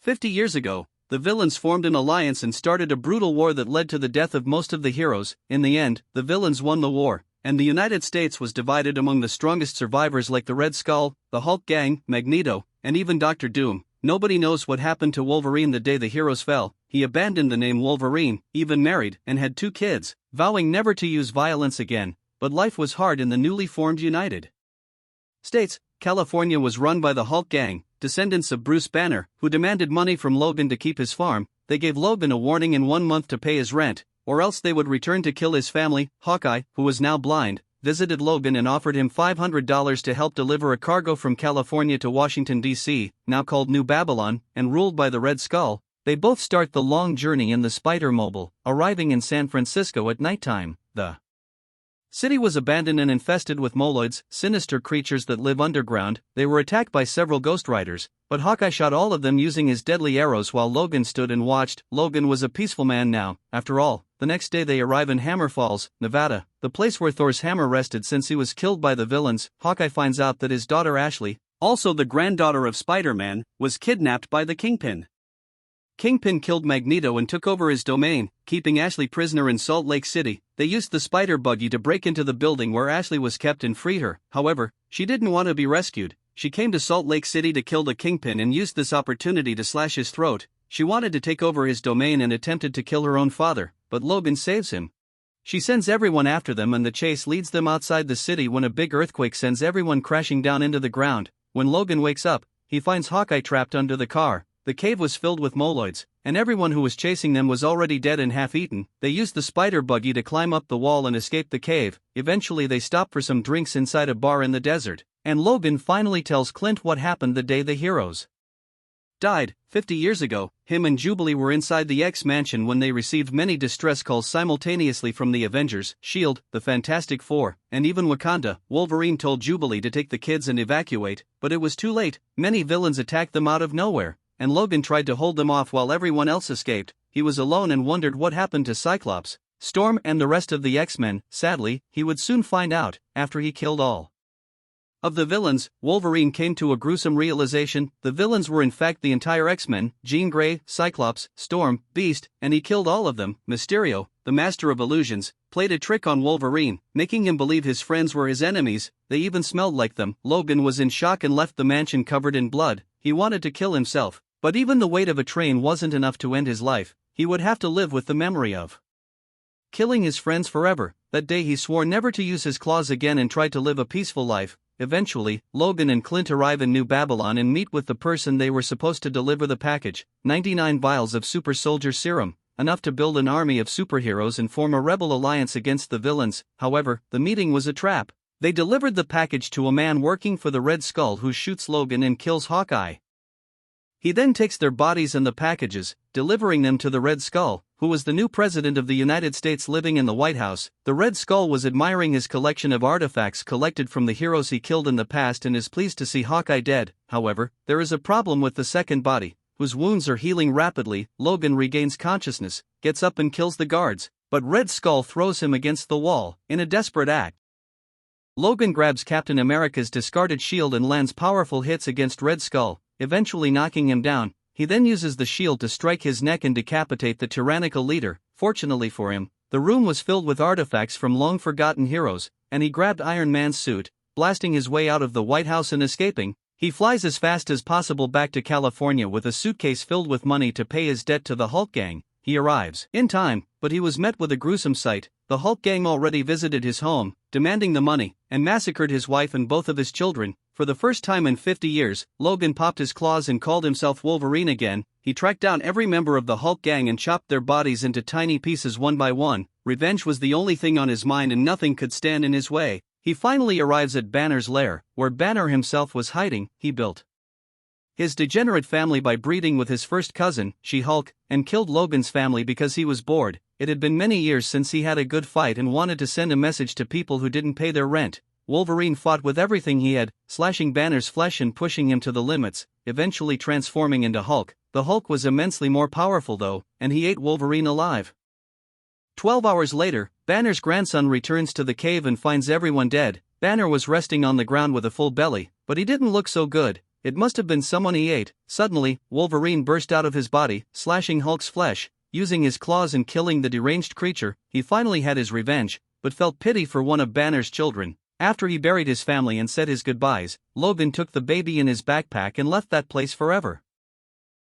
50 years ago, the villains formed an alliance and started a brutal war that led to the death of most of the heroes. In the end, the villains won the war, and the United States was divided among the strongest survivors like the Red Skull, the Hulk gang, Magneto, and even Dr. Doom. Nobody knows what happened to Wolverine the day the heroes fell. He abandoned the name Wolverine, even married, and had 2 kids, vowing never to use violence again. But life was hard in the newly formed United States. California was run by the Hulk gang, descendants of Bruce Banner, who demanded money from Logan to keep his farm. They gave Logan a warning in 1 month to pay his rent, or else they would return to kill his family. Hawkeye, who was now blind, visited Logan and offered him $500 to help deliver a cargo from California to Washington, D.C., now called New Babylon, and ruled by the Red Skull. They both start the long journey in the Spider-Mobile, arriving in San Francisco at nighttime. The city was abandoned and infested with moloids, sinister creatures that live underground. They were attacked by several Ghost Riders, but Hawkeye shot all of them using his deadly arrows while Logan stood and watched. Logan was a peaceful man now, after all. The next day they arrive in Hammer Falls, Nevada, the place where Thor's hammer rested since he was killed by the villains. Hawkeye finds out that his daughter Ashley, also the granddaughter of Spider-Man, was kidnapped by the Kingpin. Kingpin killed Magneto and took over his domain, keeping Ashley prisoner in Salt Lake City. They used the spider buggy to break into the building where Ashley was kept and free her. However, she didn't want to be rescued. She came to Salt Lake City to kill the Kingpin and used this opportunity to slash his throat. She wanted to take over his domain and attempted to kill her own father, but Logan saves him. She sends everyone after them and the chase leads them outside the city when a big earthquake sends everyone crashing down into the ground. When Logan wakes up, he finds Hawkeye trapped under the car. The cave was filled with moloids, and everyone who was chasing them was already dead and half-eaten. They used the spider buggy to climb up the wall and escape the cave. Eventually they stop for some drinks inside a bar in the desert, and Logan finally tells Clint what happened the day the heroes died. 50 years ago, him and Jubilee were inside the X mansion when they received many distress calls simultaneously from the Avengers, S.H.I.E.L.D., the Fantastic Four, and even Wakanda. Wolverine told Jubilee to take the kids and evacuate, but it was too late. Many villains attacked them out of nowhere, and Logan tried to hold them off while everyone else escaped. He was alone and wondered what happened to Cyclops, Storm and the rest of the X-Men. Sadly, he would soon find out, after he killed all of the villains. Wolverine came to a gruesome realization: the villains were in fact the entire X-Men, Jean Grey, Cyclops, Storm, Beast, and he killed all of them. Mysterio, the master of illusions, played a trick on Wolverine, making him believe his friends were his enemies. They even smelled like them. Logan was in shock and left the mansion covered in blood. He wanted to kill himself, but even the weight of a train wasn't enough to end his life. He would have to live with the memory of killing his friends forever. That day he swore never to use his claws again and tried to live a peaceful life. Eventually, Logan and Clint arrive in New Babylon and meet with the person they were supposed to deliver the package: 99 vials of super soldier serum, enough to build an army of superheroes and form a rebel alliance against the villains. However, the meeting was a trap. They delivered the package to a man working for the Red Skull who shoots Logan and kills Hawkeye. He then takes their bodies and the packages, delivering them to the Red Skull, who was the new president of the United States living in the White House. The Red Skull was admiring his collection of artifacts collected from the heroes he killed in the past and is pleased to see Hawkeye dead. However, there is a problem with the second body, whose wounds are healing rapidly. Logan regains consciousness, gets up and kills the guards, but Red Skull throws him against the wall. In a desperate act, Logan grabs Captain America's discarded shield and lands powerful hits against Red Skull, eventually knocking him down. He then uses the shield to strike his neck and decapitate the tyrannical leader. Fortunately for him, the room was filled with artifacts from long-forgotten heroes, and he grabbed Iron Man's suit, blasting his way out of the White House and escaping. He flies as fast as possible back to California with a suitcase filled with money to pay his debt to the Hulk gang. He arrives in time, but he was met with a gruesome sight. The Hulk gang already visited his home, demanding the money, and massacred his wife and both of his children. For the first time in 50 years, Logan popped his claws and called himself Wolverine again. He tracked down every member of the Hulk gang and chopped their bodies into tiny pieces one by one. Revenge was the only thing on his mind and nothing could stand in his way. He finally arrives at Banner's lair, where Banner himself was hiding. He built his degenerate family by breeding with his first cousin, She-Hulk, and killed Logan's family because he was bored. It had been many years since he had a good fight and wanted to send a message to people who didn't pay their rent. Wolverine fought with everything he had, slashing Banner's flesh and pushing him to the limits, eventually transforming into Hulk. The Hulk was immensely more powerful though, and he ate Wolverine alive. 12 hours later, Banner's grandson returns to the cave and finds everyone dead. Banner was resting on the ground with a full belly, but he didn't look so good. It must have been someone he ate. Suddenly, Wolverine burst out of his body, slashing Hulk's flesh. Using his claws and killing the deranged creature, he finally had his revenge, but felt pity for one of Banner's children. After he buried his family and said his goodbyes, Logan took the baby in his backpack and left that place forever.